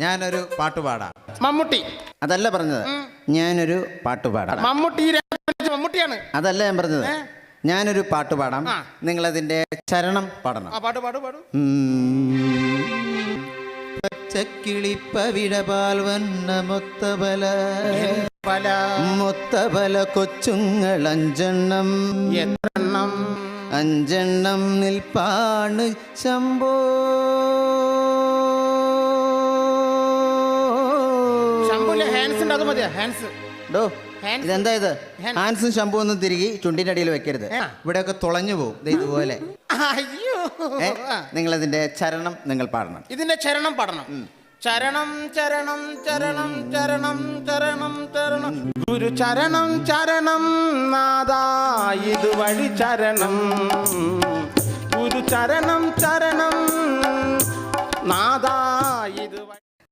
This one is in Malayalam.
ഞാനൊരു പാട്ടുപാടാം. മമ്മൂട്ടി. അതല്ല പറഞ്ഞത്. ഞാനൊരു പാട്ടുപാടാം. മമ്മൂട്ടി മമ്മൂട്ടിയാണ്. അതല്ല ഞാൻ പറഞ്ഞത്. ഞാനൊരു പാട്ടുപാടാം, നിങ്ങളതിന്റെ ചരണം പാടണം. പാട്ട് പാടു പാടു. പച്ചക്കിളിപ്പവിടപാൽ വന്ന മൊത്തബല കൊച്ചുങ്ങൾ അഞ്ചെണ്ണം. എത്രണ്ണം? അഞ്ചെണ്ണം നിൽപ്പാണ് ശംഭോ. ശംഭുവിന്റെ ഹാൻസ് ഉണ്ട്, അത് മതിയാ. ഹാൻസ് ഇതെന്താ ഇത്? ഹാൻസും ശംഭു ഒന്നും തിരികെ ചുണ്ടിന്റെ അടിയിൽ വെക്കരുത്. ഇവിടെയൊക്കെ തുളഞ്ഞു പോകും ഇതുപോലെ. അയ്യോ, നിങ്ങളതിന്റെ ചരണം നിങ്ങൾ പാടണം. ഇതിന്റെ ചരണം പാടണം. ചരണം ചരണം ചരണം ചരണം ചരണം ചരണം ഗുരു ചരണം ചരണം നാദാ ഇതുവഴി ചരണം. ഗുരു ചരണം ചരണം നാദാ ഇത്